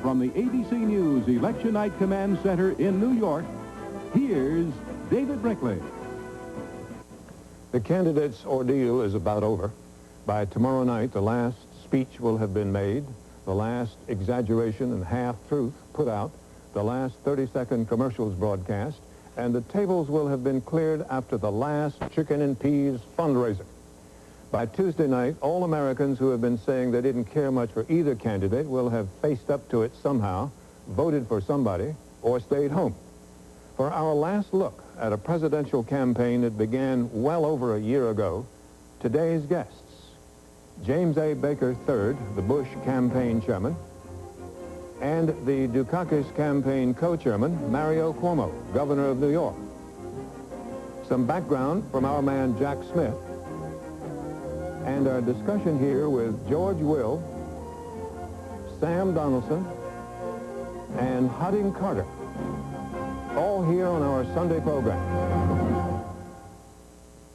from the ABC News Election Night Command Center in New York, here's David Brinkley. The candidate's ordeal is about over. By tomorrow night, the last speech will have been made, the last exaggeration and half-truth put out, the last 30-second commercials broadcast, and the tables will have been cleared after the last chicken and peas fundraiser. By Tuesday night, all Americans who have been saying they didn't care much for either candidate will have faced up to it somehow, voted for somebody, or stayed home. For our last look at a presidential campaign that began well over a year ago, today's guests: James A. Baker III, the Bush campaign chairman, and the Dukakis campaign co-chairman, Mario Cuomo, governor of New York. Some background from our man Jack Smith, and our discussion here with George Will, Sam Donaldson, and Hodding Carter, all here on our Sunday program.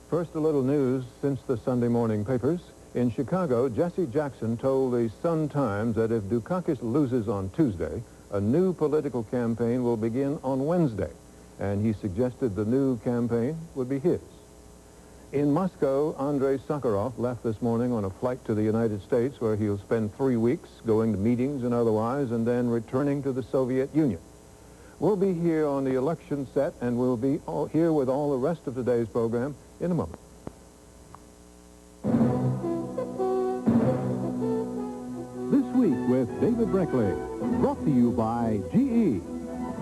First, a little news since the Sunday morning papers. In Chicago, Jesse Jackson told the Sun-Times that if Dukakis loses on Tuesday, a new political campaign will begin on Wednesday, and he suggested the new campaign would be his. In Moscow, Andrei Sakharov left this morning on a flight to the United States, where he'll spend 3 weeks going to meetings and otherwise, and then returning to the Soviet Union. We'll be here on the election set, and we'll be here with all the rest of today's program in a moment. This week with David Brinkley, brought to you by GE.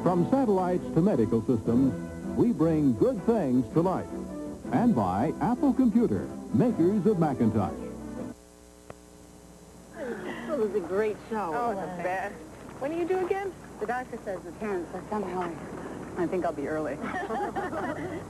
From satellites to medical systems, we bring good things to life. And by Apple Computer, makers of Macintosh. It was a great show. Oh, the best. When do you do again? The doctor says the 10th, but somehow I think I'll be early.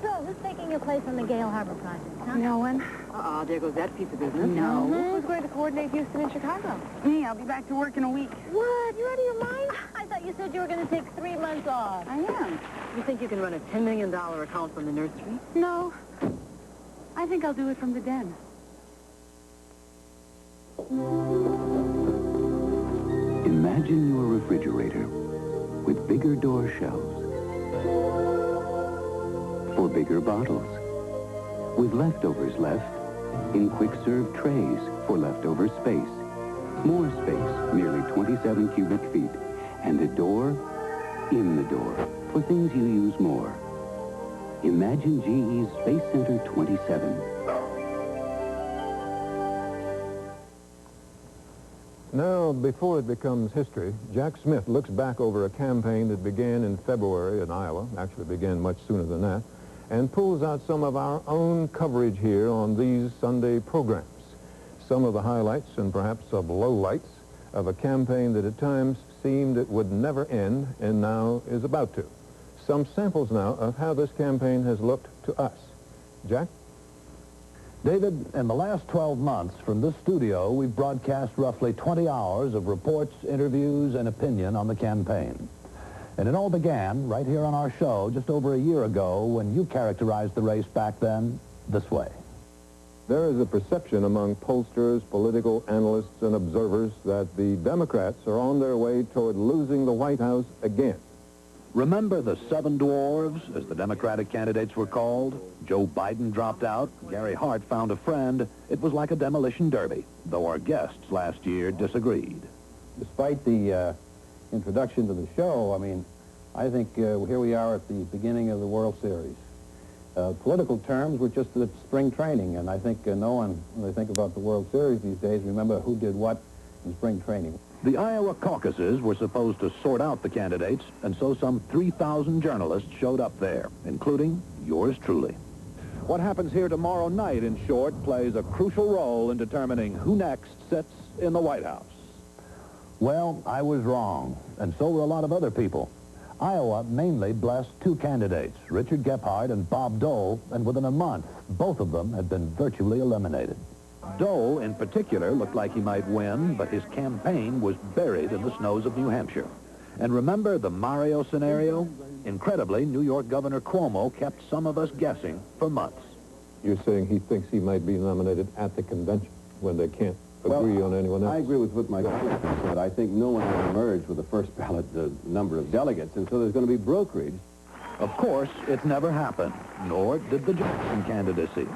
So, who's taking your place on the Gale Harbor project, huh? No one. Uh-oh, there goes that piece of business. No. Who's going to coordinate Houston and Chicago? Me, I'll be back to work in a week. What? You're out of your mind? I thought you said you were going to take 3 months off. I am. You think you can run a $10 million account from the nursery? No. I think I'll do it from the den. Imagine your refrigerator with bigger door shelves for bigger bottles, with leftovers left in quick-serve trays for leftover space, more space, nearly 27 cubic feet, and a door in the door for things you use more. Imagine GE's Space Center 27. Now, before it becomes history, Jack Smith looks back over a campaign that began in February in Iowa, actually began much sooner than that, and pulls out some of our own coverage here on these Sunday programs. Some of the highlights and perhaps some lowlights of a campaign that at times seemed it would never end and now is about to. Some samples now of how this campaign has looked to us. Jack? David, in the last 12 months from this studio, we've broadcast roughly 20 hours of reports, interviews, and opinion on the campaign. And it all began right here on our show just over a year ago when you characterized the race back then this way. There is a perception among pollsters, political analysts, and observers that the Democrats are on their way toward losing the White House again. Remember the Seven Dwarves, as the Democratic candidates were called? Joe Biden dropped out. Gary Hart found a friend. It was like a demolition derby, though our guests last year disagreed. Despite the introduction to the show, I mean, I think here we are at the beginning of the World Series. Political terms, we're just at spring training, and I think no one, when they think about the World Series these days, remember who did what in spring training. The Iowa caucuses were supposed to sort out the candidates, and so some 3,000 journalists showed up there, including yours truly. What happens here tomorrow night, in short, plays a crucial role in determining who next sits in the White House. Well, I was wrong, and so were a lot of other people. Iowa mainly blessed 2 candidates, Richard Gephardt and Bob Dole, and within a month, both of them had been virtually eliminated. Dole, in particular, looked like he might win, but his campaign was buried in the snows of New Hampshire. And remember the Mario scenario? Incredibly, New York Governor Cuomo kept some of us guessing for months. You're saying he thinks he might be nominated at the convention when they can't agree on anyone else. I agree with what my colleague said. I think no one will emerge with the first ballot number of delegates, and so there's going to be brokerage. Of course, it never happened, nor did the Jackson candidacy.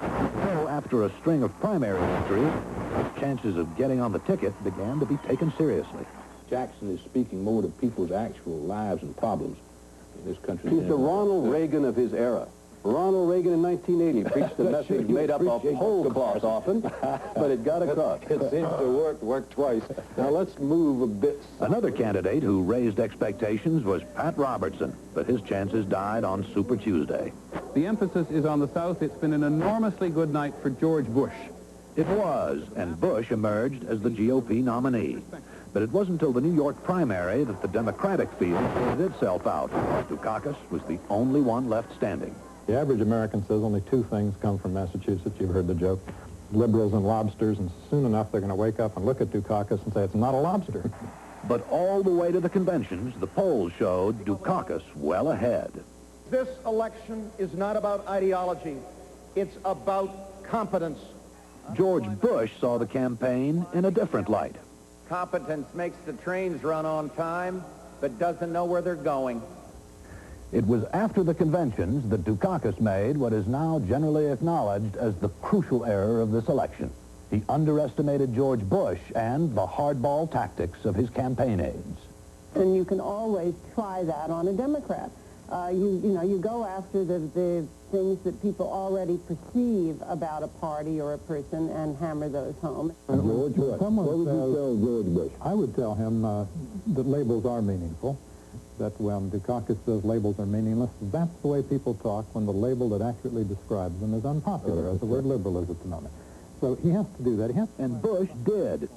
So, after a string of primary victories, his chances of getting on the ticket began to be taken seriously. Jackson is speaking more to people's actual lives and problems in this country. He's the Ronald Reagan of his era. Ronald Reagan in 1980 preached a message made up of whole cloth often, but it got across. It seems to work twice. Now let's move a bit. Another candidate who raised expectations was Pat Robertson, but his chances died on Super Tuesday. The emphasis is on the South. It's been an enormously good night for George Bush. It was, and Bush emerged as the GOP nominee. But it wasn't until the New York primary that the Democratic field sorted itself out. Dukakis was the only one left standing. The average American says only two things come from Massachusetts. You've heard the joke. Liberals and lobsters, and soon enough they're going to wake up and look at Dukakis and say it's not a lobster. But all the way to the conventions, the polls showed Dukakis well ahead. This election is not about ideology. It's about competence. George Bush saw the campaign in a different light. Competence makes the trains run on time, but doesn't know where they're going. It was after the conventions that Dukakis made what is now generally acknowledged as the crucial error of this election. He underestimated George Bush and the hardball tactics of his campaign aides. And you can always try that on a Democrat. You go after the things that people already perceive about a party or a person and hammer those home. George, what would you tell George Bush? I would tell him that labels are meaningful, that when Dukakis says labels are meaningless, that's the way people talk when the label that accurately describes them is unpopular, as the word liberal is at the moment. So he has to do that. And Bush did.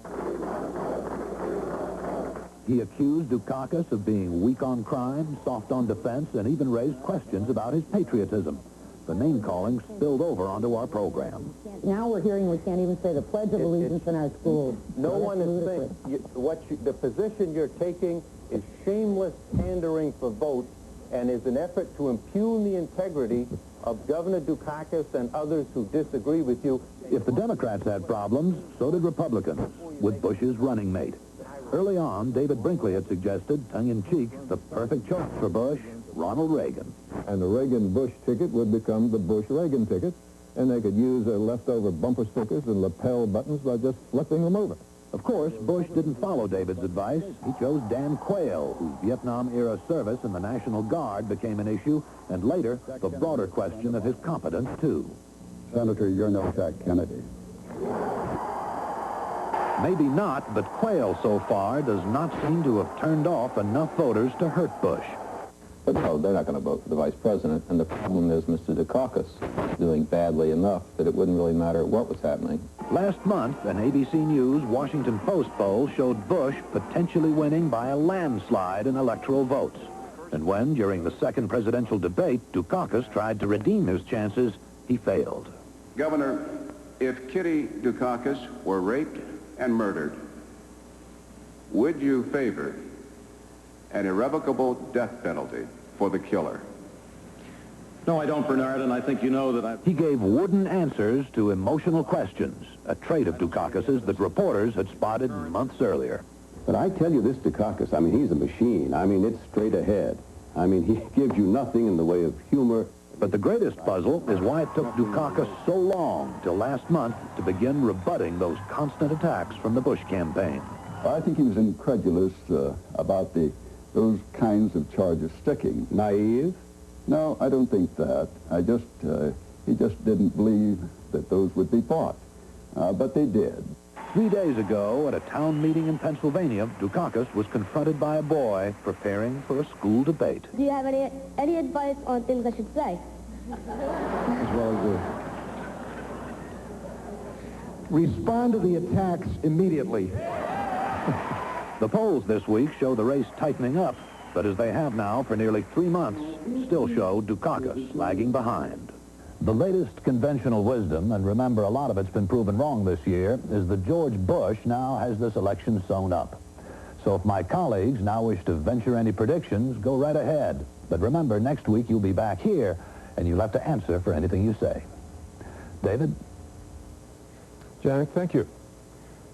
He accused Dukakis of being weak on crime, soft on defense, and even raised questions about his patriotism. The name-calling spilled over onto our program. Now we're hearing we can't even say the Pledge of Allegiance in our schools. No one is saying the position you're taking is shameless pandering for votes and is an effort to impugn the integrity of Governor Dukakis and others who disagree with you. If the Democrats had problems, so did Republicans, with Bush's running mate. Early on, David Brinkley had suggested, tongue-in-cheek, the perfect choice for Bush, Ronald Reagan. And the Reagan-Bush ticket would become the Bush-Reagan ticket, and they could use their leftover bumper stickers and lapel buttons by just flipping them over. Of course, Bush didn't follow David's advice. He chose Dan Quayle, whose Vietnam-era service in the National Guard became an issue, and later, the broader question of his competence, too. Senator, you're no Jack Kennedy. Maybe not, but Quayle so far does not seem to have turned off enough voters to hurt Bush. But no, they're not going to vote for the vice president, and the problem is Mr. Dukakis is doing badly enough that it wouldn't really matter what was happening. Last month, an ABC News Washington Post poll showed Bush potentially winning by a landslide in electoral votes. And when, during the second presidential debate, Dukakis tried to redeem his chances, he failed. Governor, if Kitty Dukakis were raped and murdered, would you favor an irrevocable death penalty for the killer? No, I don't, Bernard, and I think you know that He gave wooden answers to emotional questions, a trait of Dukakis's that reporters had spotted months earlier. But I tell you, this Dukakis, I mean, he's a machine. I mean, it's straight ahead. I mean, he gives you nothing in the way of humor. But the greatest puzzle is why it took Dukakis so long till last month to begin rebutting those constant attacks from the Bush campaign. I think he was incredulous about those kinds of charges sticking. Naive? No, I don't think that. He just didn't believe that those would be fought. But they did. 3 days ago, at a town meeting in Pennsylvania, Dukakis was confronted by a boy preparing for a school debate. Do you have any advice on things I should say? As well as Respond to the attacks immediately. The polls this week show the race tightening up, but as they have now for nearly 3 months, still show Dukakis lagging behind. The latest conventional wisdom, and remember a lot of it's been proven wrong this year, is that George Bush now has this election sewn up. So if my colleagues now wish to venture any predictions, go right ahead. But remember, next week you'll be back here, and you'll have to answer for anything you say. David? Jack, thank you.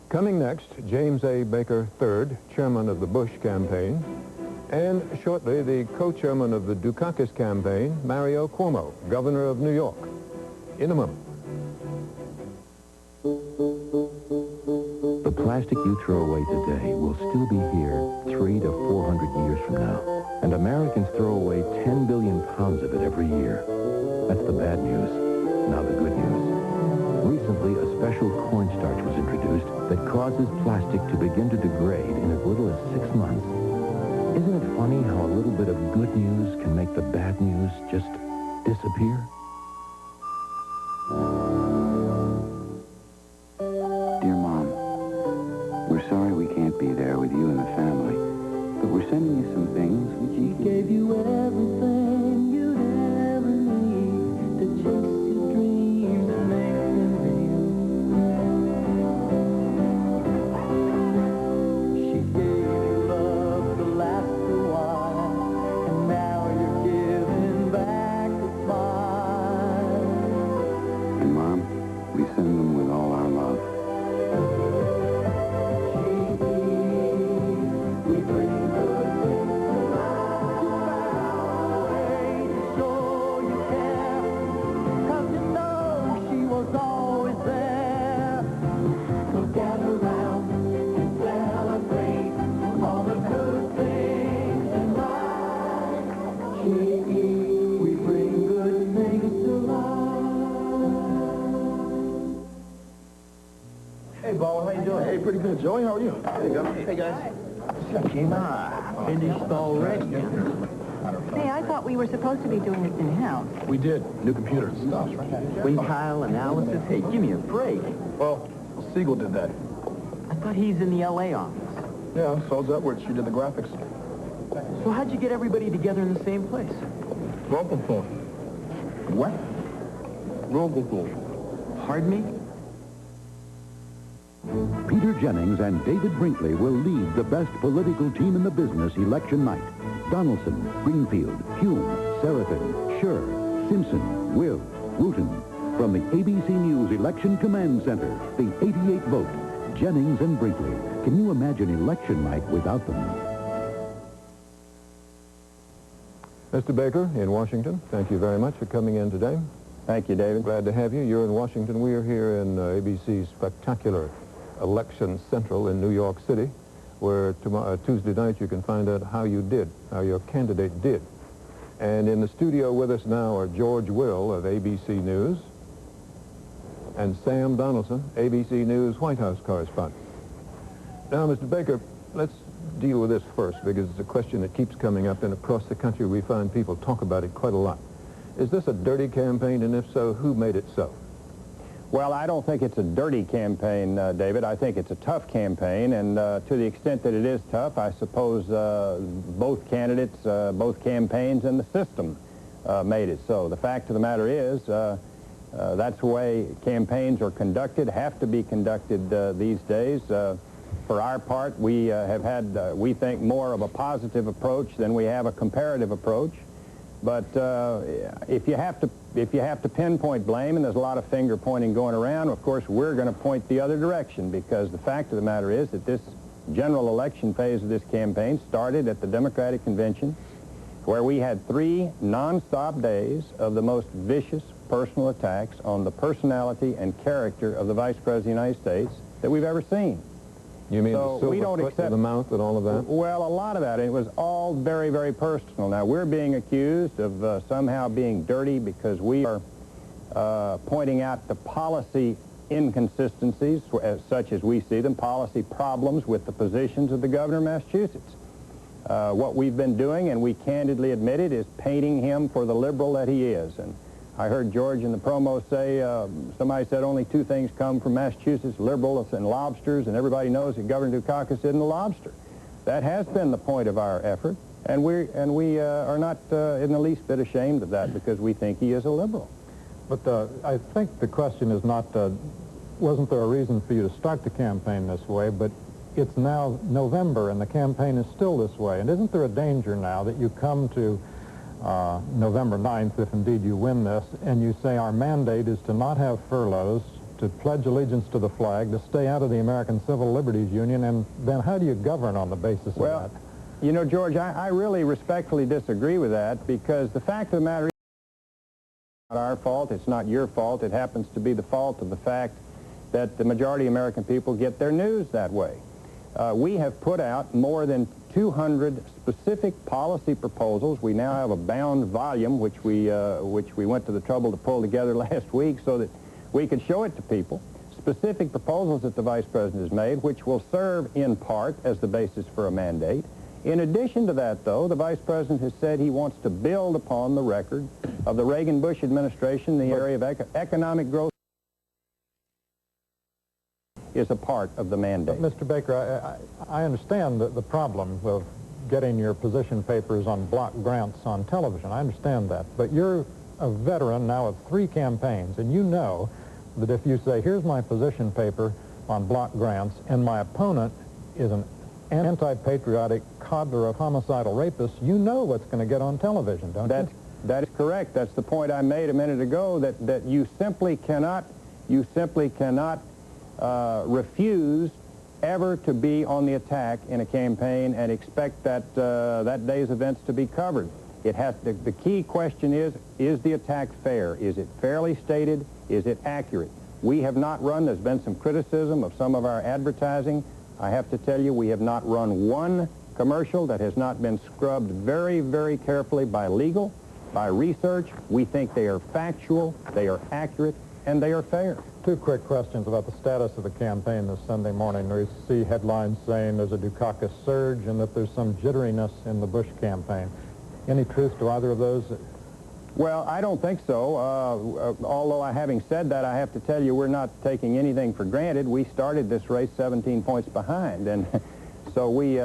Coming next, James A. Baker III, chairman of the Bush campaign, and shortly the co-chairman of the Dukakis campaign, Mario Cuomo, governor of New York. In a moment. The plastic you throw away today will still be here 300 to 400 years from now. And Americans throw away 10 billion pounds of it every year. That's the bad news. Now the good news. Recently, a special cornstarch was introduced that causes plastic to begin to degrade in as little as 6 months. Isn't it funny how a little bit of good news can make the bad news just disappear? Dear Mom, we're sorry we can't be there with you and the family, but we're sending you some things which he gave you everything you'd ever need to chase your dreams and make them real. She gave you love to last a while, and now you're giving back the smile. And Mom, we send them with all our love. We bring good things to life. You found a way to show you care, 'cause you know she was always there. So gather round and celebrate all the good things in life. We bring good things to life. Hey, Bo, how you doing? Hey, pretty good. Joey, how are you? There you go. Hey, guys. Came on. Finished already. Hey, I thought we were supposed to be doing this in-house. We did. New computer. Stuff, right? Quintile analysis? Hey, give me a break. Well, Siegel did that. I thought he's in the L.A. office. Yeah, so's Edwards. She did the graphics. So how'd you get everybody together in the same place? Vocal phone. What? Vocal phone. Pardon me? Peter Jennings and David Brinkley will lead the best political team in the business election night. Donaldson, Greenfield, Hume, Serafin, Scher, Simpson, Will, Wooten. From the ABC News Election Command Center, the 88 vote, Jennings and Brinkley. Can you imagine election night without them? Mr. Baker in Washington, thank you very much for coming in today. Thank you, David. Glad to have you. You're in Washington. We are here in ABC's spectacular Election Central in New York City, where Tuesday night you can find out how you did, how your candidate did. And in the studio with us now are George Will of ABC News and Sam Donaldson, ABC News White House correspondent. Now, Mr. Baker, let's deal with this first, because it's a question that keeps coming up, and across the country we find people talk about it quite a lot. Is this a dirty campaign, and if so, who made it so? Well, I don't think it's a dirty campaign, David. I think it's a tough campaign, and to the extent that it is tough, I suppose both candidates, both campaigns, and the system made it so. The fact of the matter is, that's the way campaigns are conducted, have to be conducted these days. For our part, we have had, we think, more of a positive approach than we have a comparative approach. But if you have to pinpoint blame, and there's a lot of finger pointing going around, of course we're going to point the other direction, because the fact of the matter is that this general election phase of this campaign started at the Democratic Convention, where we had 3 non-stop days of the most vicious personal attacks on the personality and character of the Vice President of the United States that we've ever seen. You mean So the we silver don't foot to the mouth and all of that? Well, a lot of that. It was all very, very personal. Now, we're being accused of somehow being dirty because we are pointing out the policy inconsistencies, such as we see them, policy problems with the positions of the governor of Massachusetts. What we've been doing, and we candidly admit it, is painting him for the liberal that he is. And I heard George in the promo say, somebody said only 2 things come from Massachusetts, liberals and lobsters, and everybody knows that Governor Dukakis isn't a lobster. That has been the point of our effort, and we are not in the least bit ashamed of that, because we think he is a liberal. But I think the question is not, wasn't there a reason for you to start the campaign this way, but it's now November and the campaign is still this way. And isn't there a danger now that you come to November 9th, if indeed you win this, and you say our mandate is to not have furloughs, to pledge allegiance to the flag, to stay out of the American Civil Liberties Union, and then how do you govern on the basis of that? You know, George, I really respectfully disagree with that, because the fact of the matter is it's not our fault, it's not your fault, it happens to be the fault of the fact that the majority of American people get their news that way. We have put out more than 200 specific policy proposals. We now have a bound volume, which we went to the trouble to pull together last week so that we could show it to people. Specific proposals that the Vice President has made, which will serve in part as the basis for a mandate. In addition to that, though, the Vice President has said he wants to build upon the record of the Reagan-Bush administration in the area of economic growth is a part of the mandate. But Mr. Baker, I understand the problem of getting your position papers on block grants on television. I understand that. But you're a veteran now of 3 campaigns, and you know that if you say, here's my position paper on block grants, and my opponent is an anti-patriotic coddler of homicidal rapists, you know what's going to get on television, don't you? That is correct. That's the point I made a minute ago, that you simply cannot refuse ever to be on the attack in a campaign and expect that that day's events to be covered. The key question is the attack fair? Is it fairly stated? Is it accurate? We have not run, there's been some criticism of some of our advertising. I have to tell you, we have not run one commercial that has not been scrubbed very, very carefully by legal, by research. We think they are factual, they are accurate, and they are fair. 2 quick questions about the status of the campaign this Sunday morning. We see headlines saying there's a Dukakis surge and that there's some jitteriness in the Bush campaign. Any truth to either of those? Well, I don't think so. Although, having said that, I have to tell you we're not taking anything for granted. We started this race 17 points behind, and so we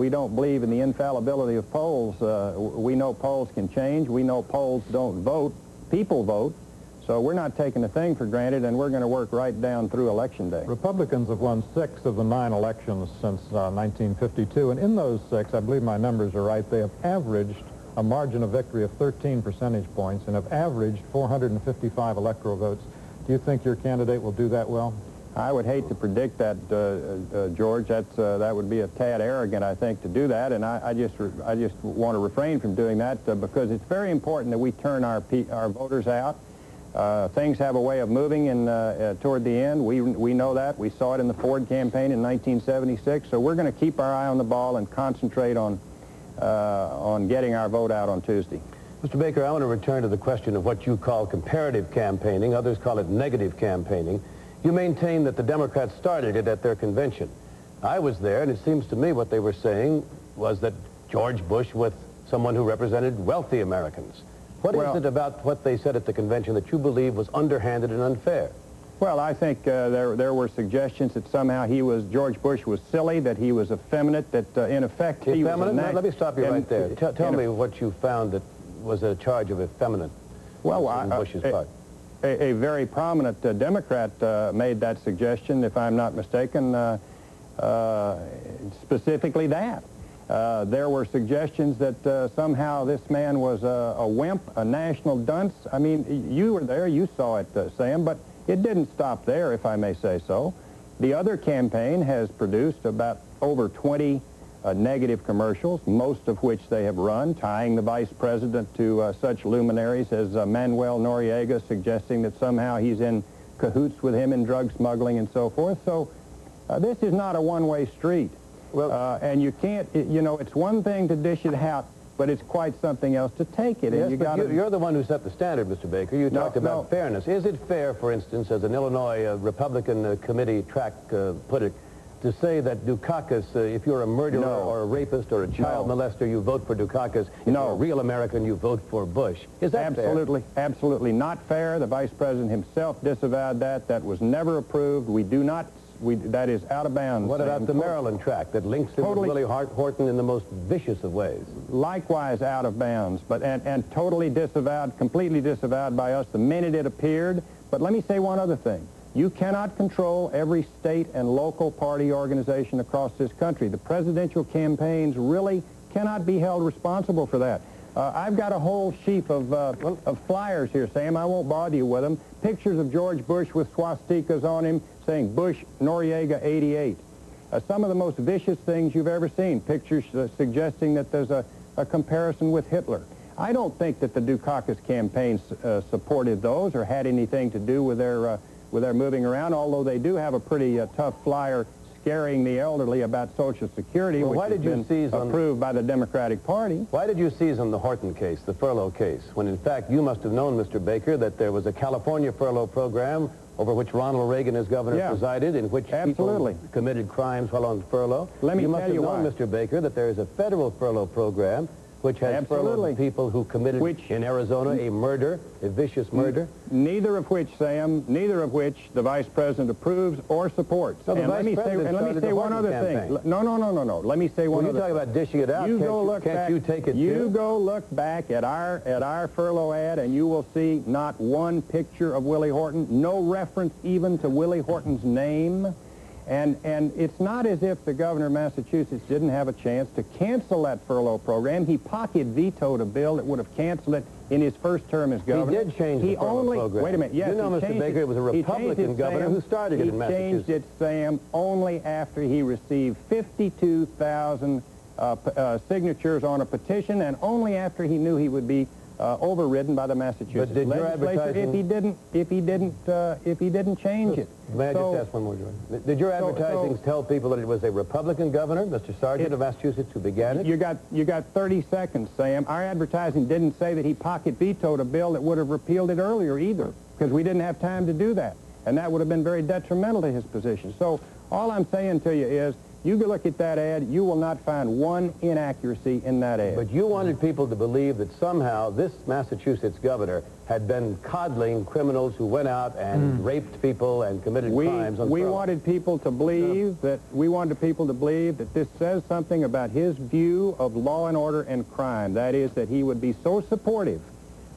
don't believe in the infallibility of polls. We know polls can change. We know polls don't vote. People vote. So we're not taking a thing for granted, and we're going to work right down through Election Day. Republicans have won 6 of the 9 elections since 1952, and in those 6, I believe my numbers are right, they have averaged a margin of victory of 13 percentage points and have averaged 455 electoral votes. Do you think your candidate will do that well? I would hate to predict that, George. That would be a tad arrogant, I think, to do that, and I just want to refrain from doing that because it's very important that we turn our voters out. Things have a way of moving toward the end. We know that. We saw it in the Ford campaign in 1976, so we're going to keep our eye on the ball and concentrate on getting our vote out on Tuesday. Mr. Baker, I want to return to the question of what you call comparative campaigning. Others call it negative campaigning. You maintain that the Democrats started it at their convention. I was there, and it seems to me what they were saying was that George Bush was someone who represented wealthy Americans. What is it about what they said at the convention that you believe was underhanded and unfair? Well, I think there were suggestions that somehow George Bush was silly, that he was effeminate, that in effect he was a... Let me stop you right there. Tell me what you found that was a charge of effeminate on Bush's part. A very prominent Democrat made that suggestion, if I'm not mistaken, specifically that. There were suggestions that somehow this man was a wimp, a national dunce. I mean, you were there, you saw it, Sam, but it didn't stop there, if I may say so. The other campaign has produced about over 20 negative commercials, most of which they have run, tying the vice president to such luminaries as Manuel Noriega, suggesting that somehow he's in cahoots with him in drug smuggling and so forth. So this is not a one-way street. Well, and you can't, you know, it's one thing to dish it out, but it's quite something else to take it. Yes, but you're the one who set the standard, Mr. Baker. You talked about fairness. Is it fair, for instance, as an Illinois Republican committee track put it, to say that Dukakis, if you're a murderer or a rapist or a child molester, you vote for Dukakis. If you're a real American, you vote for Bush. Is that fair? Absolutely not fair. The vice president himself disavowed that. That was never approved. We do not... that is out of bounds. What about the Maryland track that links him with Willie Horton in the most vicious of ways? Likewise out of bounds, but and totally disavowed, completely disavowed by us the minute it appeared. But let me say one other thing. You cannot control every state and local party organization across this country. The presidential campaigns really cannot be held responsible for that. I've got a whole sheaf of flyers here, Sam. I won't bother you with them. Pictures of George Bush with swastikas on him saying Bush Noriega 88. Some of the most vicious things you've ever seen. Pictures suggesting that there's a comparison with Hitler. I don't think that the Dukakis campaign supported those or had anything to do with their moving around, although they do have a pretty tough flyer scaring the elderly about Social Security, well, which has been approved by the Democratic Party. Why did you seize on the Horton case, the furlough case, when in fact you must have known, Mr. Baker, that there was a California furlough program over which Ronald Reagan as governor presided, in which people committed crimes while on furlough? Let me you tell must you have known, why. Mr. Baker, that there is a federal furlough program which has furloughed people who committed in Arizona a murder, a vicious murder. Neither of which, Sam, neither of which the Vice President approves or supports. So the and Vice President let me say one other thing. No. Let me say one other thing. You talk about dishing it out. Can't you take it You too? go look back at our furlough ad, and you will see not one picture of Willie Horton, no reference even to Willie Horton's name. And it's not as if the governor of Massachusetts didn't have a chance to cancel that furlough program. He pocket vetoed a bill that would have canceled it in his first term as governor. He did change the furlough program. Wait a minute. Yes, you know, Mr. Baker, it was a Republican governor who started it in Massachusetts. He changed it, Sam, only after he received 52,000 signatures on a petition, and only after he knew he would be overridden by the Massachusetts legislature if he didn't change it. May I just ask one more, George? Did your advertising tell people that it was a Republican governor, Mr. Sargent of Massachusetts, who began it? You got 30 seconds, Sam. Our advertising didn't say that he pocket vetoed a bill that would have repealed it earlier either, because we didn't have time to do that, and that would have been very detrimental to his position. So all I'm saying to you is, you can look at that ad, you will not find one inaccuracy in that ad. But you wanted people to believe that somehow this Massachusetts governor had been coddling criminals who went out and raped people and committed crimes on We furlough. wanted people to believe that this says something about his view of law and order and crime. That is, that he would be so supportive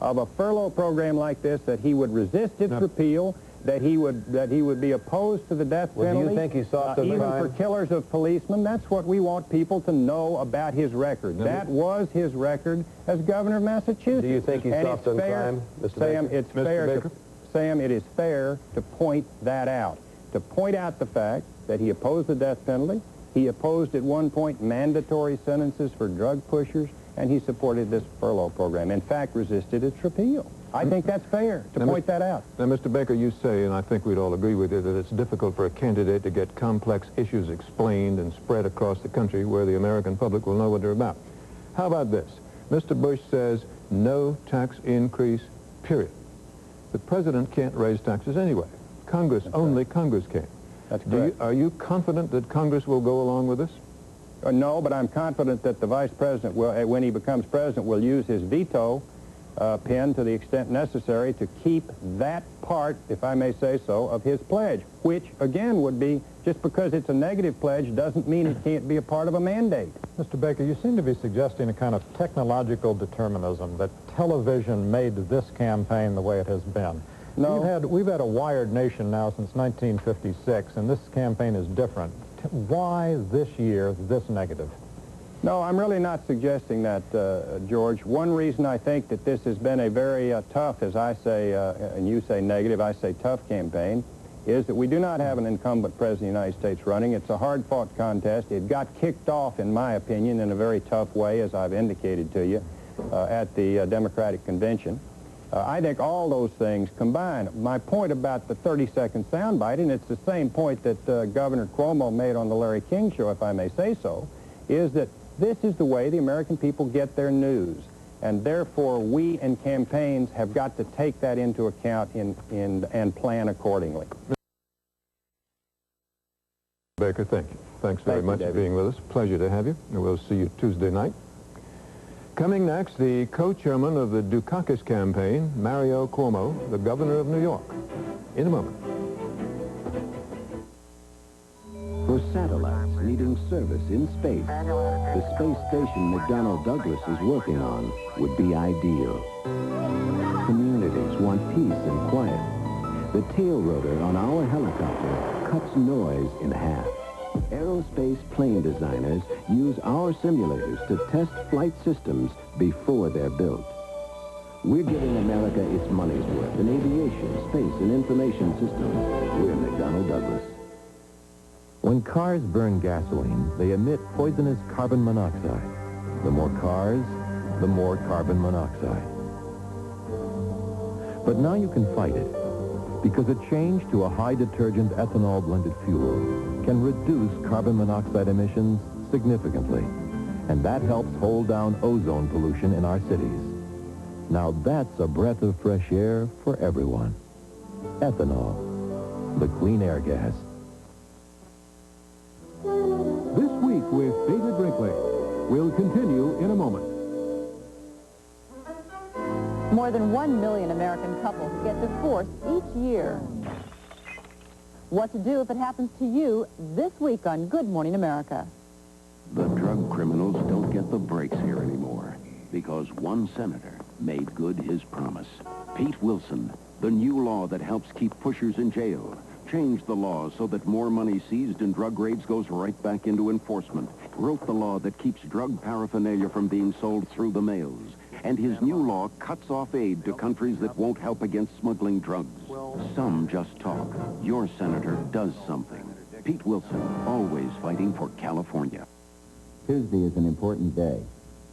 of a furlough program like this that he would resist its repeal, that he would be opposed to the death penalty. Do you think he's soft on even crime? for killers of policemen? That's what we want people to know about his record. That was his record as governor of Massachusetts. Do you think he's soft on crime, Mr. Sam, Baker? it's fair. Sam, it is fair to point that out. To point out the fact that he opposed the death penalty, he opposed at one point mandatory sentences for drug pushers, and he supported this furlough program. In fact, resisted its repeal. I think that's fair to point that out. Now, Mr. Baker, you say, and I think we'd all agree with you, that it's difficult for a candidate to get complex issues explained and spread across the country where the American public will know what they're about. How about this? Mr. Bush says no tax increase, period. The president can't raise taxes anyway. Congress, only Congress can. That's correct. Are you confident that Congress will go along with this? No, but I'm confident that the vice president will, when he becomes president, will use his veto pen to the extent necessary to keep that part, if I may say so, of his pledge, which, again, would be, just because it's a negative pledge doesn't mean it can't be a part of a mandate. Mr. Baker, you seem to be suggesting a kind of technological determinism, that television made this campaign the way it has been. No. We've had a wired nation now since 1956, and this campaign is different. Why this year this negative? No, I'm really not suggesting that, George. One reason I think that this has been a very tough, as I say, and you say negative, I say tough campaign, is that we do not have an incumbent president of the United States running. It's a hard-fought contest. It got kicked off, in my opinion, in a very tough way, as I've indicated to you, at the Democratic Convention. I think all those things combined. My point about the 30-second soundbite, and it's the same point that Governor Cuomo made on the Larry King Show, if I may say so, is that this is the way the American people get their news, and therefore we in campaigns have got to take that into account and plan accordingly. Baker, thank you. Thanks very much for being with us. Pleasure to have you, and we'll see you Tuesday night. Coming next, the co-chairman of the Dukakis campaign, Mario Cuomo, the governor of New York. In a moment. For satellites needing service in space, the space station McDonnell Douglas is working on would be ideal. Communities want peace and quiet. The tail rotor on our helicopter cuts noise in half. aerospace plane designers use our simulators to test flight systems before they're built. We're giving America its money's worth in aviation, space, and information systems. We're McDonnell Douglas. When cars burn gasoline, they emit poisonous carbon monoxide. The more cars, the more carbon monoxide. But now you can fight it, because a change to a high-detergent ethanol-blended fuel can reduce carbon monoxide emissions significantly, and that helps hold down ozone pollution in our cities. Now that's a breath of fresh air for everyone. Ethanol, the clean air gas. This week with David Brinkley. We'll continue in a moment. More than 1 million American couples get divorced each year. What to do if it happens to you this week on Good Morning America. The drug criminals don't get the breaks here anymore because one senator made good his promise. Pete Wilson, the new law that helps keep pushers in jail, changed the law so that more money seized in drug raids goes right back into enforcement, wrote the law that keeps drug paraphernalia from being sold through the mails, and his new law cuts off aid to countries that won't help against smuggling drugs. Some just talk. Your senator does something. Pete Wilson, always fighting for California. Tuesday is an important day.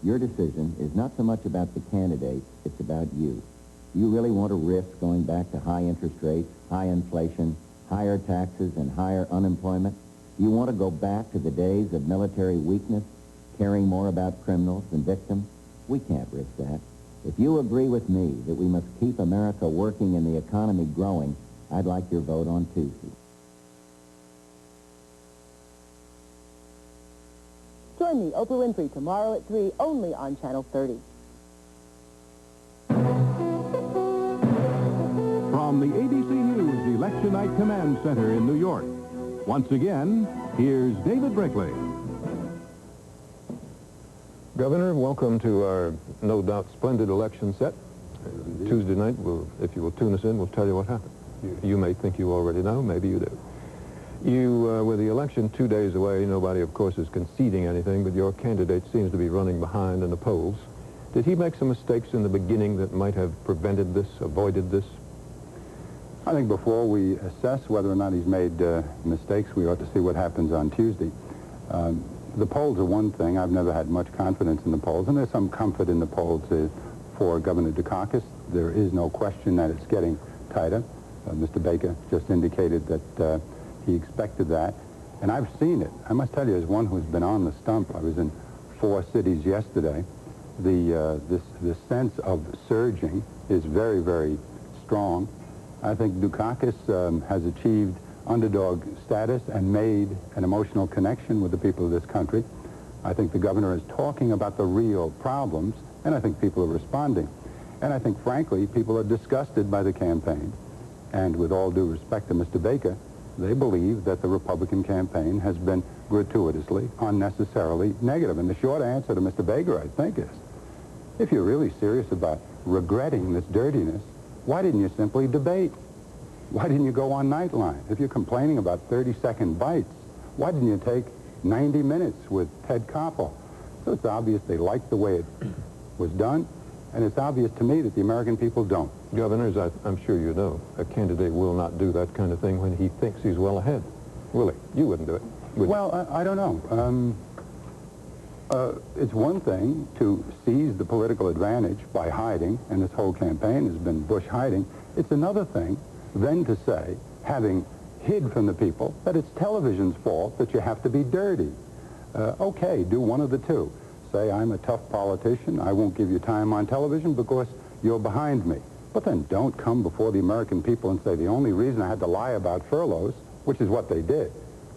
Your decision is not so much about the candidate, it's about you. You really want to risk going back to high interest rates, high inflation, higher taxes, and higher unemployment? You want to go back to the days of military weakness, caring more about criminals than victims? We can't risk that. If you agree with me that we must keep America working and the economy growing, I'd like your vote on Tuesday. Join me, Oprah Winfrey, tomorrow at 3, only on Channel 30. From the ABC News Election Night Command Center in New York, once again, here's David Brinkley. Governor, welcome to our, no doubt, splendid election set. Tuesday night, if you will tune us in, we'll tell you what happened. You may think you already know, maybe you do. With the election 2 days away, nobody, of course, is conceding anything, but your candidate seems to be running behind in the polls. Did he make some mistakes in the beginning that might have prevented this, avoided this? I think before we assess whether or not he's made mistakes, we ought to see what happens on Tuesday. The polls are one thing. I've never had much confidence in the polls, and there's some comfort in the polls for Governor Dukakis. There is no question that it's getting tighter. Mr. Baker just indicated that he expected that, and I've seen it. I must tell you, as one who's been on the stump, I was in 4 cities yesterday, this sense of surging is very, very strong. I think Dukakis has achieved underdog status and made an emotional connection with the people of this country. I think the governor is talking about the real problems, and I think people are responding. And I think, frankly, people are disgusted by the campaign. And with all due respect to Mr. Baker, they believe that the Republican campaign has been gratuitously, unnecessarily negative. And the short answer to Mr. Baker, I think, is, if you're really serious about regretting this dirtiness, why didn't you simply debate? Why didn't you go on Nightline? If you're complaining about 30-second bites, why didn't you take 90 minutes with Ted Koppel? So it's obvious they liked the way it was done, and it's obvious to me that the American people don't. Governor, as I'm sure you know, a candidate will not do that kind of thing when he thinks he's well ahead. Will he? You wouldn't do it, would you? Well, I don't know. It's one thing to seize the political advantage by hiding, and this whole campaign has been Bush hiding. It's another thing then to say, having hid from the people, that it's television's fault that you have to be dirty. Okay, do one of the two. Say, I'm a tough politician, I won't give you time on television because you're behind me. But then don't come before the American people and say, the only reason I had to lie about furloughs, which is what they did.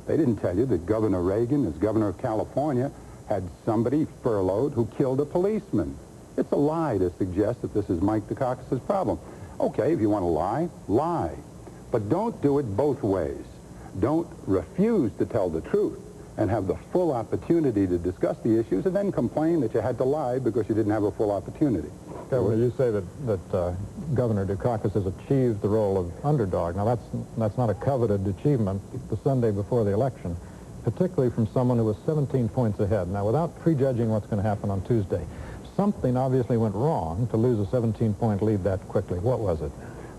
They didn't tell you that Governor Reagan, as governor of California, had somebody furloughed who killed a policeman. It's a lie to suggest that this is Mike Dukakis' problem. Okay, if you want to lie, lie. But don't do it both ways. Don't refuse to tell the truth and have the full opportunity to discuss the issues and then complain that you had to lie because you didn't have a full opportunity. Governor, you say that Governor Dukakis has achieved the role of underdog. Now, that's not a coveted achievement the Sunday before the election. particularly from someone who was 17 points ahead. Now, without prejudging what's going to happen on Tuesday, something obviously went wrong to lose a 17-point lead that quickly. What was it?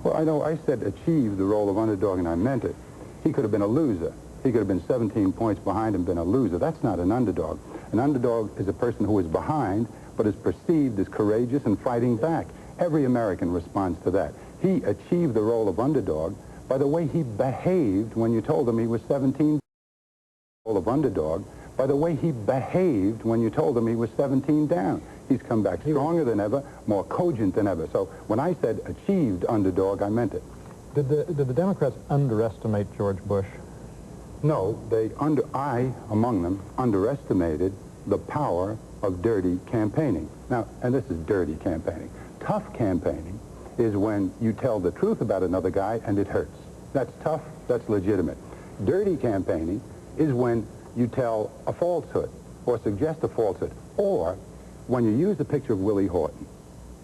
Well, I know I said achieve the role of underdog, and I meant it. He could have been a loser. He could have been 17 points behind and been a loser. That's not an underdog. An underdog is a person who is behind, but is perceived as courageous and fighting back. Every American responds to that. He achieved the role of underdog by the way he behaved when you told him he was 17. Role of underdog by the way he behaved when you told him he was 17 down. He's come back stronger than ever, more cogent than ever. So when I said achieved underdog, I meant it. Did the Democrats underestimate George Bush? No, I, among them, underestimated the power of dirty campaigning. Now, and this is dirty campaigning. Tough campaigning is when you tell the truth about another guy and it hurts. That's tough, that's legitimate. Dirty campaigning is when you tell a falsehood or suggest a falsehood, or when you use the picture of Willie Horton,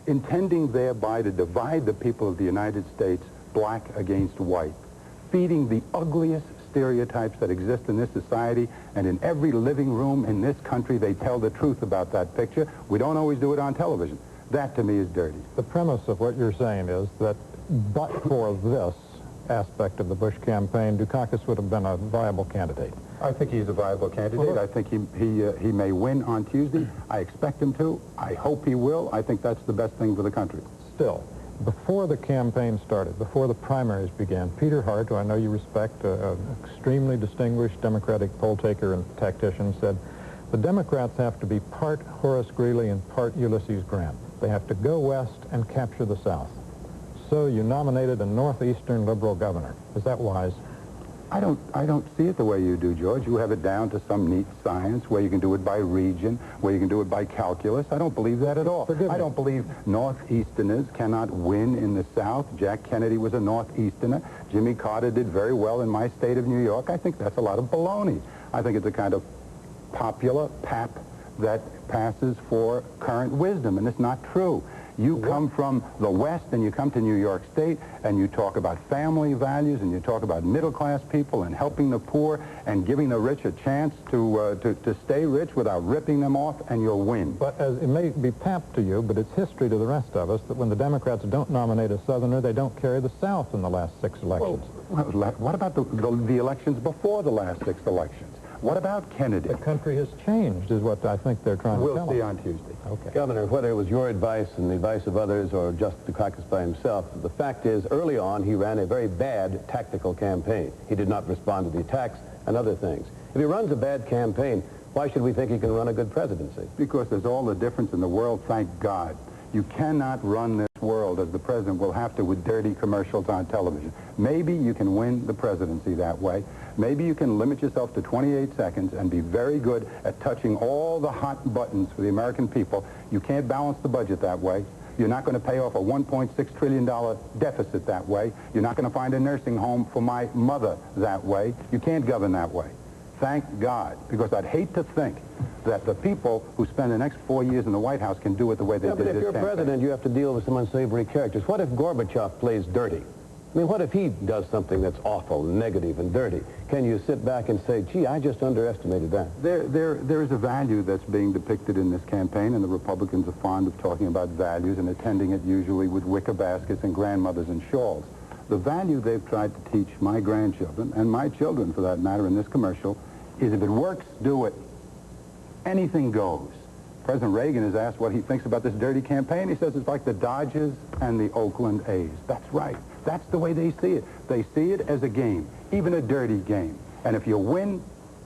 intending thereby to divide the people of the United States black against white, feeding the ugliest stereotypes that exist in this society, and in every living room in this country they tell the truth about that picture. We don't always do it on television. That to me is dirty. The premise of what you're saying is that but for this aspect of the Bush campaign, Dukakis would have been a viable candidate. I think he's a viable candidate. I think he may win on Tuesday. I expect him to. I hope he will. I think that's the best thing for the country. Still, before the campaign started, before the primaries began, Peter Hart, who I know you respect, an extremely distinguished Democratic poll taker and tactician, said, the Democrats have to be part Horace Greeley and part Ulysses Grant. They have to go west and capture the South. So you nominated a northeastern liberal governor. Is that wise? I don't see it the way you do, George. You have it down to some neat science where you can do it by region, where you can do it by calculus. I don't believe that at all. I don't believe Northeasterners cannot win in the South. Jack Kennedy was a Northeasterner. Jimmy Carter did very well in my state of New York. I think that's a lot of baloney. I think it's a kind of popular pap that passes for current wisdom, and it's not true. You come from the West and you come to New York State and you talk about family values and you talk about middle-class people and helping the poor and giving the rich a chance to stay rich without ripping them off, and you'll win. But as it may be pap to you, but it's history to the rest of us that when the Democrats don't nominate a Southerner, they don't carry the South in the last 6 elections. Well, what about the elections before the last 6 elections? What about Kennedy? The country has changed, is what I think they're trying to tell us. We'll see on Tuesday. Okay. Governor, whether it was your advice and the advice of others or just Dukakis by himself, the fact is, early on, he ran a very bad tactical campaign. He did not respond to the attacks and other things. If he runs a bad campaign, why should we think he can run a good presidency? Because there's all the difference in the world, thank God. You cannot run this world, as the president will have to, with dirty commercials on television. Maybe you can win the presidency that way. Maybe you can limit yourself to 28 seconds and be very good at touching all the hot buttons for the American people. You can't balance the budget that way. You're not going to pay off a $1.6 trillion deficit that way. You're not going to find a nursing home for my mother that way. You can't govern that way. Thank God, because I'd hate to think that the people who spend the next 4 years in the White House can do it the way they did this campaign. But if you're president, you have to deal with some unsavory characters. What if Gorbachev plays dirty? I mean, what if he does something that's awful, negative, and dirty? Can you sit back and say, gee, I just underestimated that? There is a value that's being depicted in this campaign, and the Republicans are fond of talking about values and attending it usually with wicker baskets and grandmothers and shawls. The value they've tried to teach my grandchildren, and my children for that matter in this commercial, is if it works, do it. Anything goes. President Reagan is asked what he thinks about this dirty campaign. He says it's like the Dodgers and the Oakland A's. That's right. That's the way they see it. They see it as a game, even a dirty game. And if you win,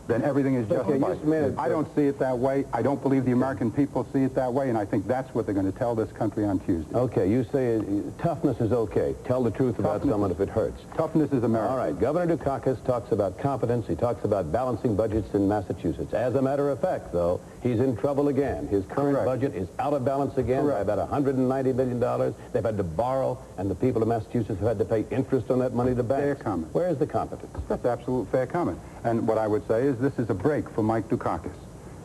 then everything is justified. I don't see it that way. I don't believe the American people see it that way, and I think that's what they're going to tell this country on Tuesday. Okay, you say toughness is okay. Tell the truth about someone if it hurts. Toughness is American. All right, Governor Dukakis talks about competence. He talks about balancing budgets in Massachusetts. As a matter of fact, though, he's in trouble again. His current budget is out of balance again by about $190 million. They've had to borrow, and the people of Massachusetts have had to pay interest on that money to banks. Fair comment. Where is the competence? That's absolute fair comment. And what I would say is this is a break for Mike Dukakis.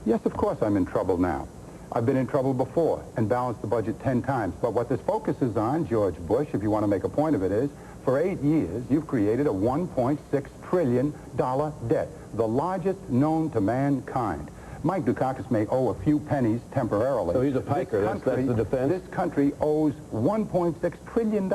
Yes, of course I'm in trouble now. I've been in trouble before and balanced the budget 10 times. But what this focuses on, George Bush, if you want to make a point of it, is For 8 years, you've created a $1.6 trillion debt, the largest known to mankind. Mike Dukakis may owe a few pennies temporarily. So he's a piker, that's the defense? This country owes $1.6 trillion.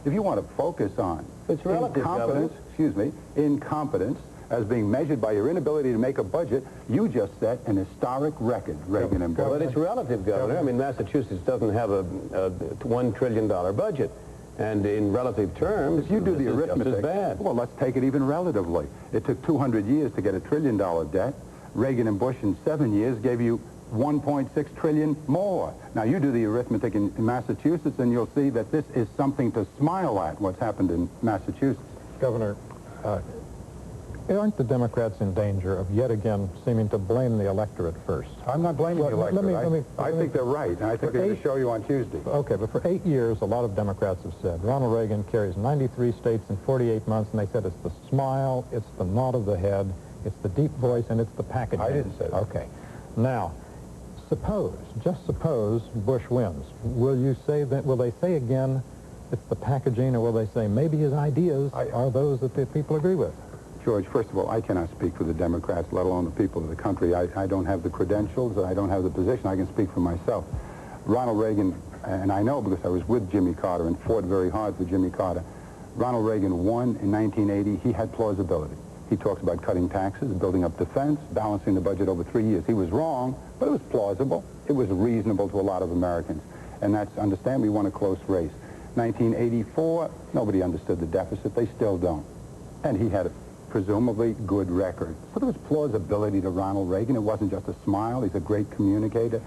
If you want to focus on it's relative, incompetence, incompetence as being measured by your inability to make a budget, you just set an historic record, Reagan and Bush. But it's relative, Governor. I mean, Massachusetts doesn't have a $1 trillion budget. And in relative terms, if you do the arithmetic, just as bad. Well, let's take it even relatively. It took 200 years to get $1 trillion debt. Reagan and Bush in 7 years gave you $1.6 trillion more. Now, you do the arithmetic in Massachusetts, and you'll see that this is something to smile at, what's happened in Massachusetts. Governor, aren't the Democrats in danger of yet again seeming to blame the electorate first? I'm not blaming the electorate. I think they're right, and I think they're going to show you on Tuesday. Okay, but for 8 years, a lot of Democrats have said Ronald Reagan carries 93 states in 48 months, and they said it's the smile, it's the nod of the head, it's the deep voice, and it's the packaging. I didn't say that. Okay. Now, just suppose Bush wins. Will you say that? Will they say again it's the packaging, or will they say maybe his ideas are those that the people agree with? George, first of all, I cannot speak for the Democrats, let alone the people of the country. I don't have the credentials. I don't have the position. I can speak for myself. Ronald Reagan, and I know because I was with Jimmy Carter and fought very hard for Jimmy Carter. Ronald Reagan won in 1980. He had plausibility. He talks about cutting taxes, building up defense, balancing the budget over 3 years. He was wrong, but it was plausible. It was reasonable to a lot of Americans. And that's, understand, we won a close race. 1984, nobody understood the deficit. They still don't. And he had a presumably good record. So there was plausibility to Ronald Reagan. It wasn't just a smile. He's a great communicator.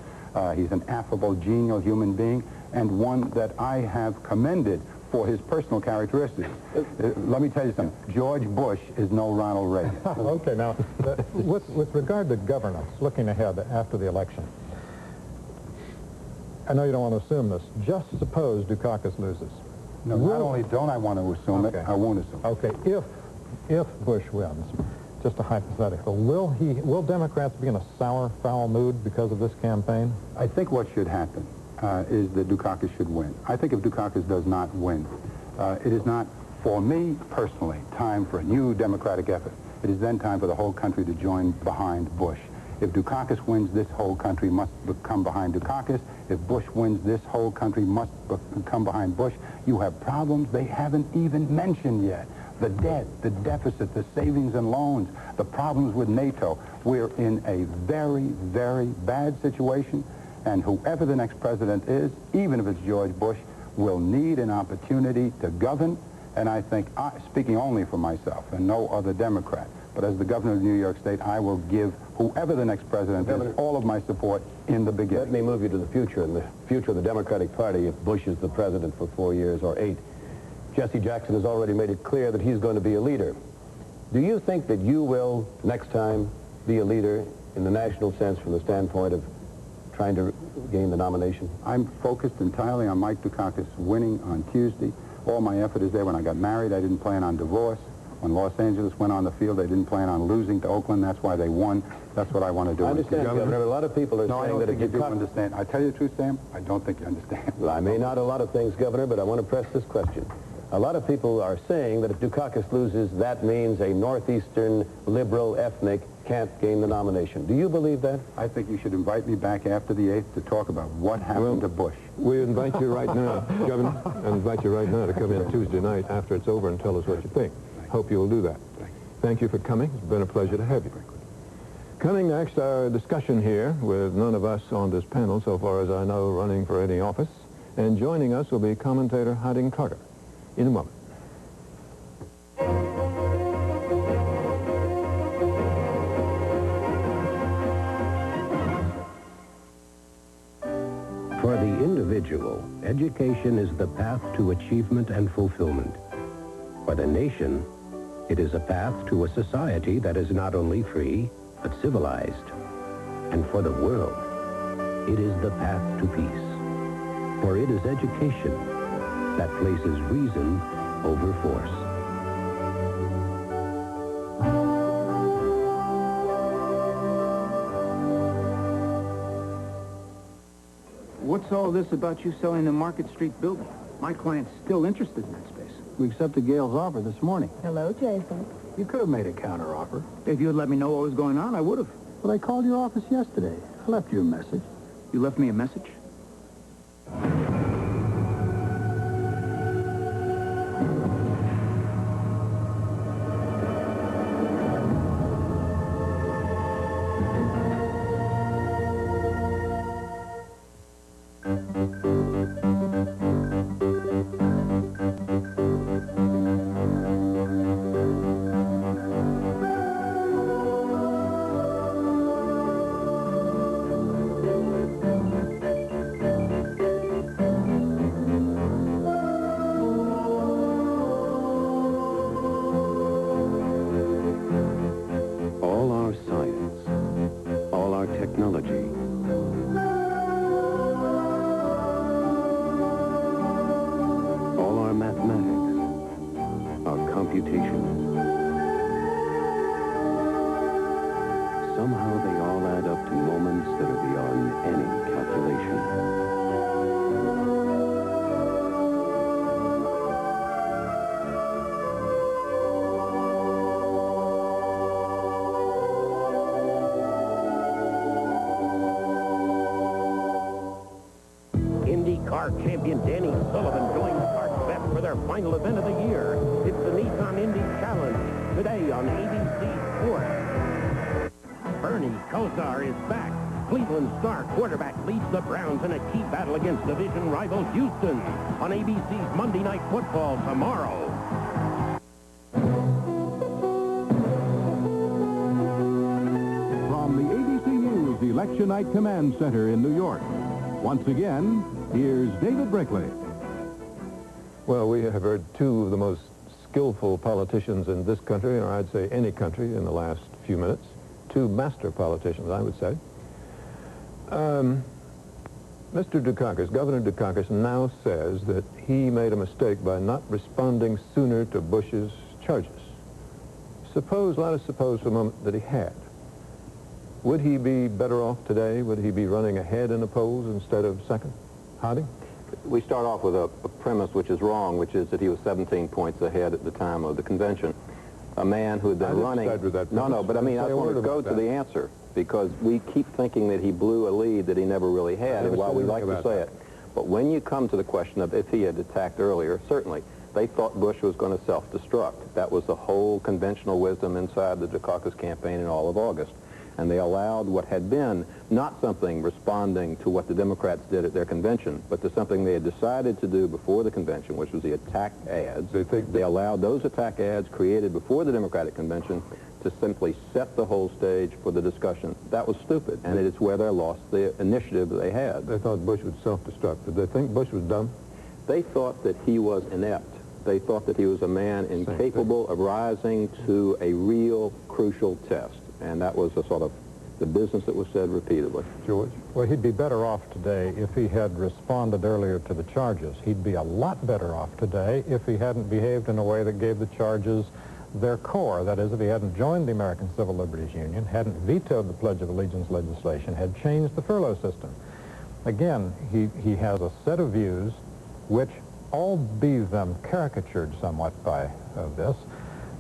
He's an affable, genial human being, and one that I have commended for his personal characteristics. Let me tell you something. George Bush is no Ronald Reagan. Okay, now, with regard to governance, looking ahead after the election, I know you don't want to assume this. Just suppose Dukakis loses. No, not only don't I want to assume it, I won't assume it. Okay, if Bush wins, just a hypothetical, will Democrats be in a sour, foul mood because of this campaign? I think what should happen is that Dukakis should win. I think if Dukakis does not win, it is not, for me personally, time for a new Democratic effort. It is then time for the whole country to join behind Bush. If Dukakis wins, this whole country must come behind Dukakis. If Bush wins, this whole country must come behind Bush. You have problems they haven't even mentioned yet. The debt, the deficit, the savings and loans, the problems with NATO. We're in a very, very bad situation. And whoever the next president is, even if it's George Bush, will need an opportunity to govern. And I think, speaking only for myself and no other Democrat, but as the governor of New York State, I will give whoever the next president is all of my support in the beginning. Let me move you to the future, and the future of the Democratic Party if Bush is the president for 4 years or 8. Jesse Jackson has already made it clear that he's going to be a leader. Do you think that you will, next time, be a leader in the national sense from the standpoint of trying to gain the nomination? I'm focused entirely on Mike Dukakis winning on Tuesday. All my effort is there. When I got married, I didn't plan on divorce. When Los Angeles went on the field, they didn't plan on losing to Oakland. That's why they won. That's what I want to do. I understand, Governor. A lot of people are saying that if you understand. I tell you the truth, Sam, I don't think you understand. Well, I may not a lot of things, Governor, but I want to press this question. A lot of people are saying that if Dukakis loses, that means a northeastern liberal ethnic can't gain the nomination. Do you believe that? I think you should invite me back after the 8th to talk about what happened to Bush. We invite you right now, Governor, I invite you right now to come in Tuesday night after it's over and tell us what you think. Hope you will do that. Thank you for coming. It's been a pleasure to have you. Coming next, our discussion here with none of us on this panel, so far as I know, running for any office. And joining us will be commentator Hodding Carter in a moment. For the individual, education is the path to achievement and fulfillment. For the nation, it is a path to a society that is not only free, but civilized. And for the world, it is the path to peace. For it is education that places reason over force. What's all this about you selling the Market Street building? My client's still interested in that space. We accepted Gail's offer this morning. Hello, Jason. You could have made a counteroffer. If you had let me know what was going on, I would have. Well, I called your office yesterday. I left you a message. You left me a message? Somehow they all add up to moments that are beyond any calculation. IndyCar champion Danny Sullivan joins Art Beth for their final event of the year. It's the Nissan Indy Challenge, today on ABC Sports. Bernie Kosar is back. Cleveland star quarterback leads the Browns in a key battle against division rival Houston on ABC's Monday Night Football tomorrow. From the ABC News Election Night Command Center in New York, once again, here's David Brinkley. Well, we have heard two of the most skillful politicians in this country, or I'd say any country, in the last few minutes. Two master politicians, I would say. Mr. Dukakis, Governor Dukakis, now says that he made a mistake by not responding sooner to Bush's charges. Let us suppose for a moment that he had. Would he be better off today? Would he be running ahead in the polls instead of second? Hodding? We start off with a premise which is wrong, which is that he was 17 points ahead at the time of the convention. A man who had been running... No, but I mean, I want to go to the answer, because we keep thinking that he blew a lead that he never really had, and while we like to say it. But when you come to the question of if he had attacked earlier, certainly, they thought Bush was going to self-destruct. That was the whole conventional wisdom inside the Dukakis campaign in all of August. And they allowed what had been not something responding to what the Democrats did at their convention, but to something they had decided to do before the convention, which was the attack ads. They allowed those attack ads created before the Democratic convention to simply set the whole stage for the discussion. That was stupid, and it is where they lost the initiative that they had. They thought Bush would self-destruct. Did they think Bush was dumb? They thought that he was inept. They thought that he was a man incapable of rising to a real crucial test. And that was a sort of the business that was said repeatedly. George? Well, he'd be better off today if he had responded earlier to the charges. He'd be a lot better off today if he hadn't behaved in a way that gave the charges their core. That is, if he hadn't joined the American Civil Liberties Union, hadn't vetoed the Pledge of Allegiance legislation, had changed the furlough system. Again, he has a set of views which, all be them caricatured somewhat by this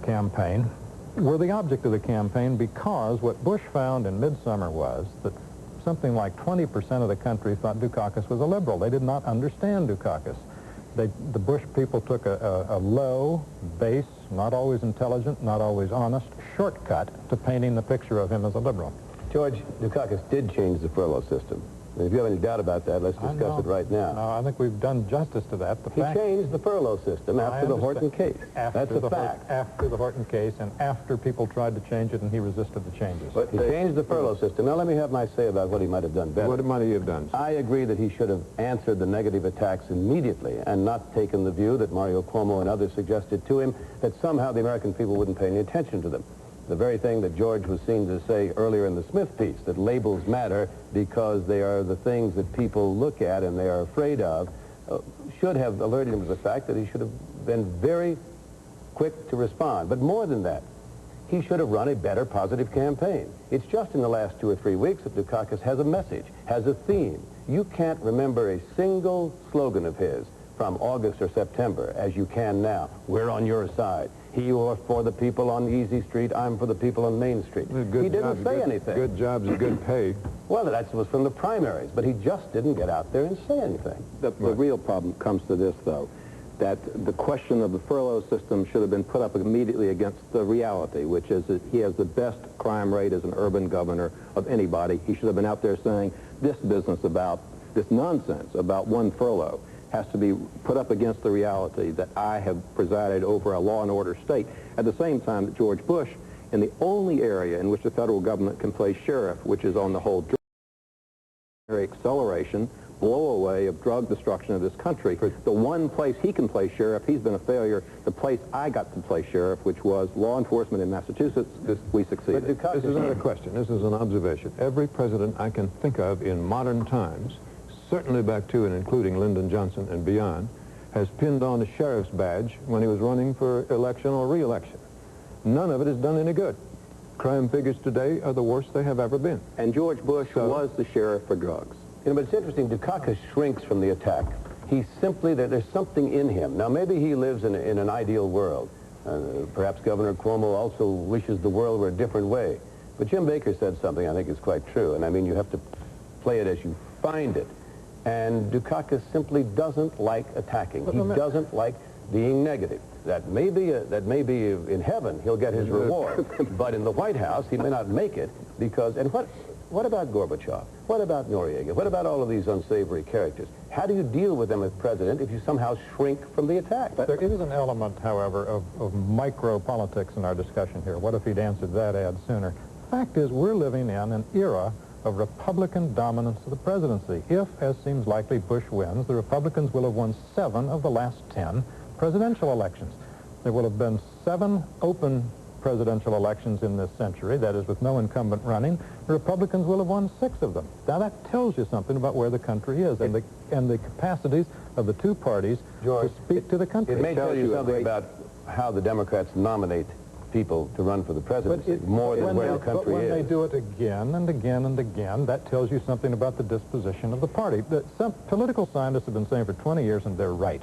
campaign, were the object of the campaign, because what Bush found in midsummer was that something like 20% of the country thought Dukakis was a liberal. They did not understand Dukakis. The Bush people took a low, base, not always intelligent, not always honest, shortcut to painting the picture of him as a liberal. George, Dukakis did change the furlough system. If you have any doubt about that, let's discuss it right now. No, I think we've done justice to that. He changed the furlough system after the Horton case. That's a fact. After the Horton case, and after people tried to change it, and he resisted the changes. But he changed the furlough system. Now, let me have my say about what he might have done better. What might he have done? I agree that he should have answered the negative attacks immediately and not taken the view that Mario Cuomo and others suggested to him that somehow the American people wouldn't pay any attention to them. The very thing that George was seen to say earlier in the Smith piece, that labels matter because they are the things that people look at and they are afraid of, should have alerted him to the fact that he should have been very quick to respond. But more than that, he should have run a better positive campaign. It's just in the last 2 or 3 weeks that Dukakis has a message, has a theme. You can't remember a single slogan of his from August or September as you can now. We're on your side. You are for the people on Easy Street, I'm for the people on Main Street. He didn't say anything. Good jobs and good pay. Well, that was from the primaries, but he just didn't get out there and say anything. The real problem comes to this, though, that the question of the furlough system should have been put up immediately against the reality, which is that he has the best crime rate as an urban governor of anybody. He should have been out there saying this business about, this nonsense about one furlough has to be put up against the reality that I have presided over a law and order state. At the same time that George Bush, in the only area in which the federal government can play sheriff, which is on the whole acceleration, blow away of drug destruction of this country, the one place he can play sheriff, he's been a failure. The place I got to play sheriff, which was law enforcement in Massachusetts, we succeeded. This is not a question. This is an observation. Every president I can think of in modern times, certainly back to and including Lyndon Johnson and beyond, has pinned on a sheriff's badge when he was running for election or re-election. None of it has done any good. Crime figures today are the worst they have ever been. And George Bush was the sheriff for drugs. You know, but it's interesting, Dukakis shrinks from the attack. He's simply, there's something in him. Now, maybe he lives in an ideal world. Perhaps Governor Cuomo also wishes the world were a different way. But Jim Baker said something I think is quite true, and I mean, you have to play it as you find it. And Dukakis simply doesn't like attacking. He doesn't like being negative. That may be in heaven he'll get his reward, but in the White House he may not make it because. And what about Gorbachev? What about Noriega? What about all of these unsavory characters? How do you deal with them as president if you somehow shrink from the attack? There is an element, however, of micro-politics in our discussion here. What if he'd answered that ad sooner? The fact is, we're living in an era of Republican dominance of the presidency. If, as seems likely, Bush wins, the Republicans will have won 7 of the last 10 presidential elections. There will have been 7 open presidential elections in this century, that is, with no incumbent running. The Republicans will have won 6 of them. Now, that tells you something about where the country is and the capacities of the two parties to speak to the country. It may tell you something about how the Democrats nominate people to run for the presidency, more than where the country is. But when they do it again and again and again, that tells you something about the disposition of the party. Some political scientists have been saying for 20 years, and they're right.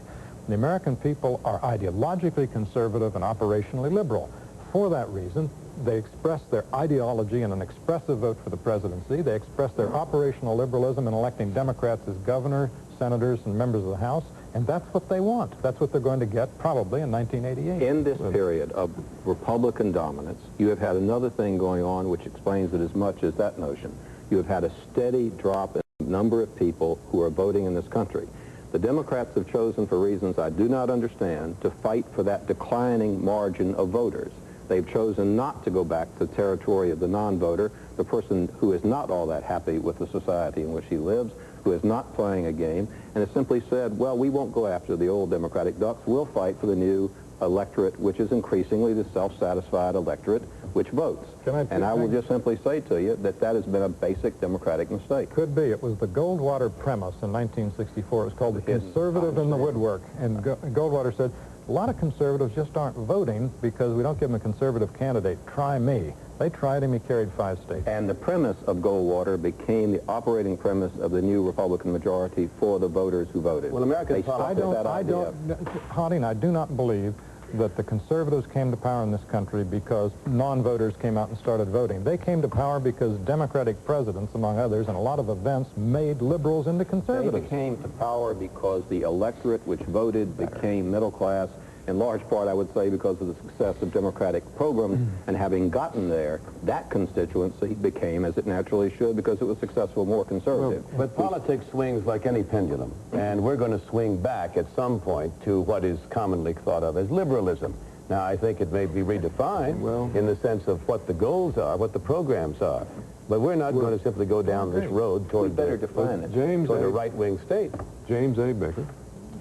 The American people are ideologically conservative and operationally liberal. For that reason, they express their ideology in an expressive vote for the presidency. They express their operational liberalism in electing Democrats as governor, senators, and members of the House. And that's what they want. That's what they're going to get probably in 1988. In this period of Republican dominance, you have had another thing going on which explains it as much as that notion. You have had a steady drop in the number of people who are voting in this country. The Democrats have chosen, for reasons I do not understand, to fight for that declining margin of voters. They've chosen not to go back to the territory of the non-voter, the person who is not all that happy with the society in which he lives, who is not playing a game, and has simply said, well, we won't go after the old Democratic ducks. We'll fight for the new electorate, which is increasingly the self-satisfied electorate which votes. And I will just simply say to you that that has been a basic Democratic mistake. Could be. It was the Goldwater premise in 1964. It was called the conservative in the woodwork. And Goldwater said, a lot of conservatives just aren't voting because we don't give them a conservative candidate. Try me. They tried him. He carried 5 states. And the premise of Goldwater became the operating premise of the new Republican majority for the voters who voted. Well, American Hodding, I do not believe that the conservatives came to power in this country because non-voters came out and started voting. They came to power because Democratic presidents, among others, and a lot of events made liberals into conservatives. They came to power because the electorate which voted became middle class, in large part, I would say, because of the success of Democratic programs, and having gotten there, that constituency became, as it naturally should, because it was successful, more conservative. Well, but politics swings like any pendulum, and we're going to swing back at some point to what is commonly thought of as liberalism. Now, I think it may be redefined in the sense of what the goals are, what the programs are, but we're not going to simply go down this road toward a right-wing state. James A. Baker,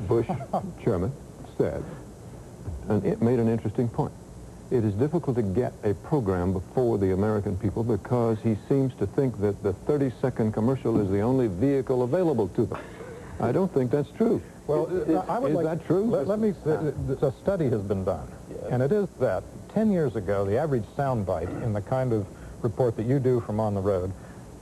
Bush chairman, said, and it made an interesting point. It is difficult to get a program before the American people because he seems to think that the 30-second commercial is the only vehicle available to them. I don't think that's true. Well, is that true? Let me say, a study has been done, and it is that 10 years ago, the average soundbite in the kind of report that you do from on the road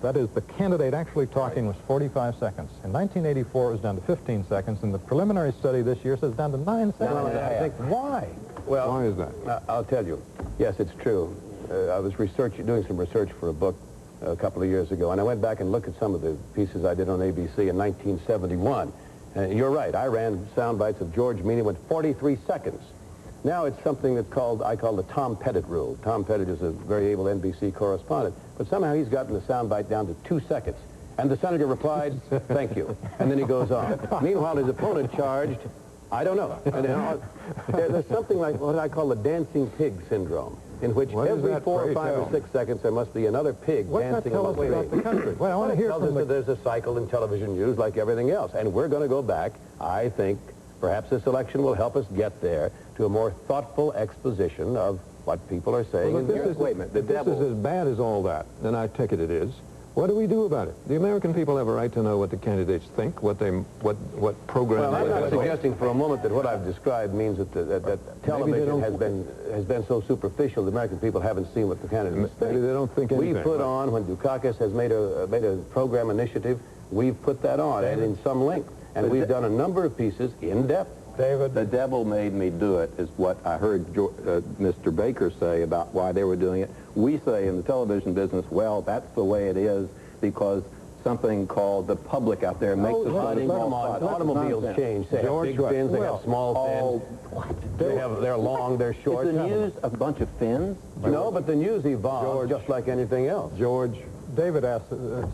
That is, the candidate actually talking was 45 seconds. In 1984, it was down to 15 seconds, and the preliminary study this year says down to 9 seconds. I think, why? Well, why is that? I'll tell you. Yes, it's true. I was doing some research for a book a couple of years ago, and I went back and looked at some of the pieces I did on ABC in 1971. And you're right, I ran sound bites of George Meany with 43 seconds. Now it's something that's I call the Tom Pettit rule. Tom Pettit is a very able NBC correspondent, but somehow he's gotten the sound bite down to 2 seconds. And the senator replied, thank you. And then he goes on. Meanwhile, his opponent charged, I don't know. And there's something like what I call the dancing pig syndrome, in which every 4 or 5 or 6 seconds there must be another pig dancing along the way. What's that tell us about the country? Well, I want to hear from the... There's a cycle in television news like everything else, and we're going to go back. I think perhaps this election will help us get there to a more thoughtful exposition of what people are saying. Well, wait a minute. This is as bad as all that, and I take it is. What do we do about it? The American people have a right to know what the candidates think, what program. Well, I'm not suggesting for a moment that what I've described means that television has been so superficial. The American people haven't seen what the candidates think. Maybe they don't think anything. We put on, when Dukakis has made a program initiative, we've put that on, and in some length. And we've done a number of pieces in depth. David? The devil made me do it is what I heard Mr. Baker say about why they were doing it. We say in the television business, well, that's the way it is because something called the public out there makes the funny. Automobiles change. They have big fins, they have small fins. They're long, they're short. Is the news a bunch of fins? No, but the news evolves just like anything else. George, David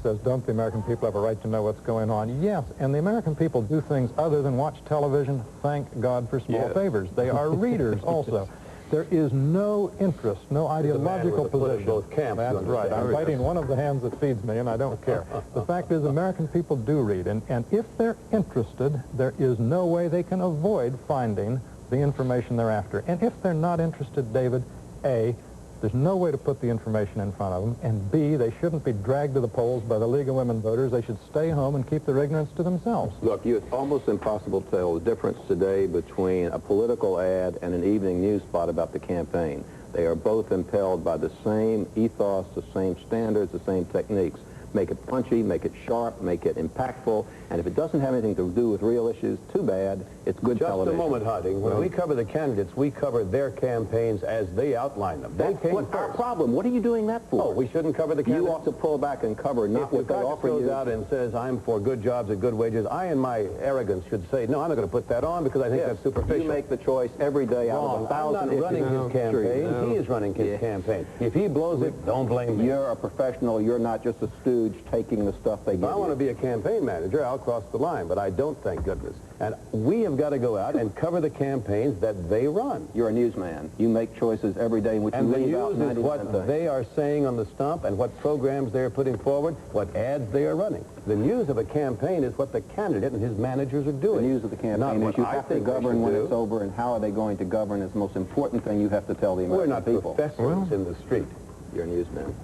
says, don't the American people have a right to know what's going on? Yes, and the American people do things other than watch television. Thank God for small favors. They are readers also. There is no interest, no ideological position. Both camps, that's right. I'm biting one of the hands that feeds me, and I don't care. The fact is, American people do read, and if they're interested, there is no way they can avoid finding the information they're after. And if they're not interested, David, A, there's no way to put the information in front of them, and B, they shouldn't be dragged to the polls by the League of Women Voters. They should stay home and keep their ignorance to themselves. Look, it's almost impossible to tell the difference today between a political ad and an evening news spot about the campaign. They are both impelled by the same ethos, the same standards, the same techniques. Make it punchy, make it sharp, make it impactful, and if it doesn't have anything to do with real issues, too bad. It's good television. Just a moment, Hodding. When we cover the candidates, we cover their campaigns as they outline them. They came first. Our problem. What are you doing that for? Oh, we shouldn't cover the candidates? You ought to pull back and cover not what they offer you. If the goes out and says, I'm for good jobs at good wages, I in my arrogance should say, no, I'm not going to put that on because I think that's superficial. You make the choice every day out of 1,000. I'm not running his campaign. He is running his campaign. If he blows it, don't blame me. You're a professional. You're not just a stooge taking the stuff they give you. If I want to be a campaign manager, I'll cross the line, but I don't, thank goodness. And we have got to go out and cover the campaigns that they run. You're a newsman. You make choices every day in which you leave out 90%. And the news is what they are saying on the stump and what programs they're putting forward, what ads they are running. The news of a campaign is what the candidate and his managers are doing. The news of the campaign is you have to govern when it's over, and how are they going to govern is the most important thing you have to tell the American people. We're not professors in the street. You're a newsman.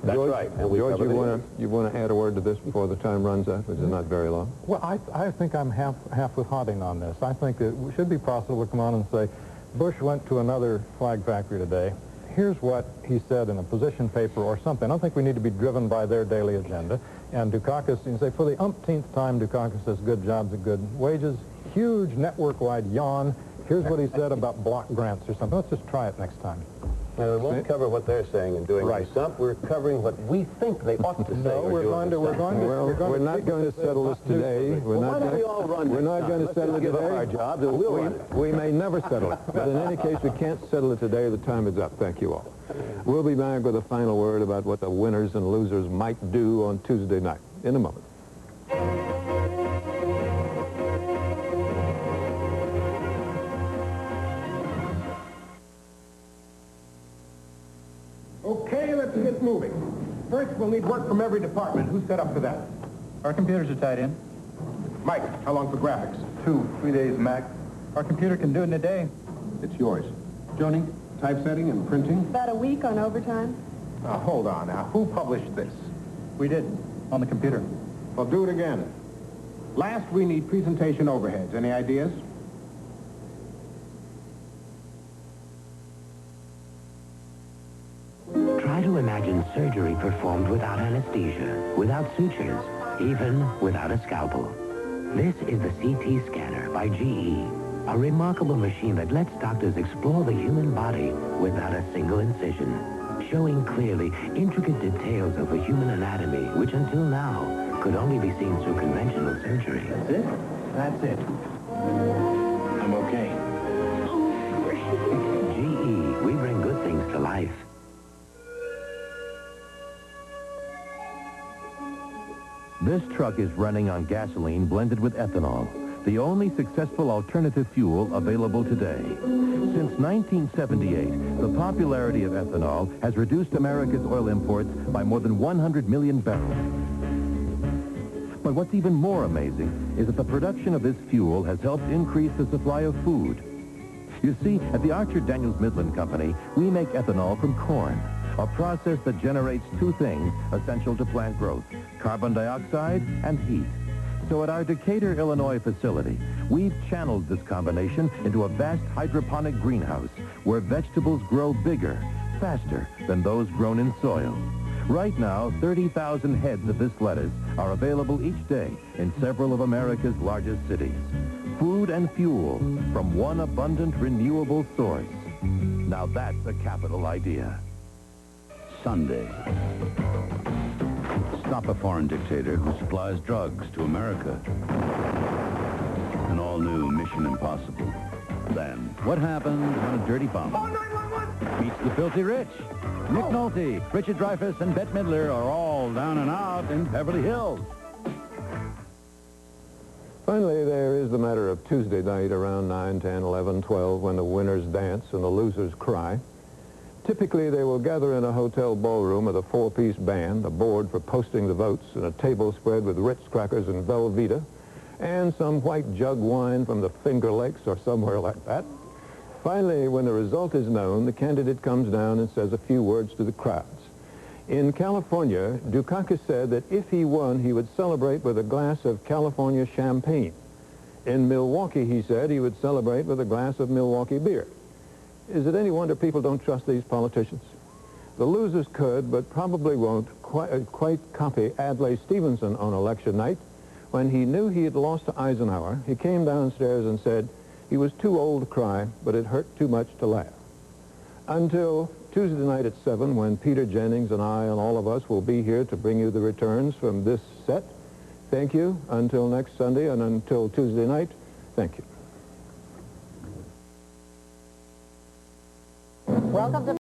That's George, right. And George, you want to add a word to this before the time runs out, which is not very long? Well, I think I'm half with Hodding on this. I think it should be possible to come on and say, Bush went to another flag factory today. Here's what he said in a position paper or something. I don't think we need to be driven by their daily agenda. And Dukakis, you can say, for the umpteenth time, Dukakis says good jobs at good wages. Huge network-wide yawn. Here's what he said about block grants or something. Let's just try it next time. Now, we won't cover what they're saying and doing. Right. We're covering what we think they ought to say. No, we're not going to settle this today. We're not going to settle it today. Our jobs, and we'll run it. We may never settle it. But in any case, we can't settle it today. The time is up. Thank you all. We'll be back with a final word about what the winners and losers might do on Tuesday night in a moment. Okay, let's get moving. First, we'll need work from every department. Who's set up for that? Our computers are tied in. Mike, how long for graphics? 3 days max. Our computer can do it in a day. It's yours. Joni, typesetting and printing? About a week on overtime. Now, hold on now. Who published this? We did, on the computer. Well, do it again. Last, we need presentation overheads. Any ideas? Try to imagine Imagine surgery performed without anesthesia, without sutures, even without a scalpel. This is the CT scanner by GE, a remarkable machine that lets doctors explore the human body without a single incision, showing clearly intricate details of the human anatomy, which until now could only be seen through conventional surgery. That's it? That's it. I'm okay. GE, we bring good things to life. This truck is running on gasoline blended with ethanol, the only successful alternative fuel available today. Since 1978, the popularity of ethanol has reduced America's oil imports by more than 100 million barrels. But what's even more amazing is that the production of this fuel has helped increase the supply of food. You see, at the Archer Daniels Midland Company, we make ethanol from corn, a process that generates two things essential to plant growth: carbon dioxide and heat. So at our Decatur, Illinois facility, we've channeled this combination into a vast hydroponic greenhouse where vegetables grow bigger, faster than those grown in soil. Right now, 30,000 heads of this lettuce are available each day in several of America's largest cities. Food and fuel from one abundant, renewable source. Now that's a capital idea. Sunday. Stop a foreign dictator who supplies drugs to America. An all-new Mission Impossible. Then, what happened when a dirty bomb meets the filthy rich? Nick Nolte, Richard Dreyfuss, and Bette Midler are all down and out in Beverly Hills. Finally, there is the matter of Tuesday night around 9, 10, 11, 12, when the winners dance and the losers cry. Typically, they will gather in a hotel ballroom with a four-piece band, a board for posting the votes, and a table spread with Ritz crackers and Velveeta, and some white jug wine from the Finger Lakes or somewhere like that. Finally, when the result is known, the candidate comes down and says a few words to the crowds. In California, Dukakis said that if he won, he would celebrate with a glass of California champagne. In Milwaukee, he said he would celebrate with a glass of Milwaukee beer. Is it any wonder people don't trust these politicians? The losers could, but probably won't, quite copy Adlai Stevenson on election night. When he knew he had lost to Eisenhower, he came downstairs and said he was too old to cry, but it hurt too much to laugh. Until Tuesday night at 7, when Peter Jennings and I and all of us will be here to bring you the returns from this set. Thank you. Until next Sunday and until Tuesday night, thank you. Welcome to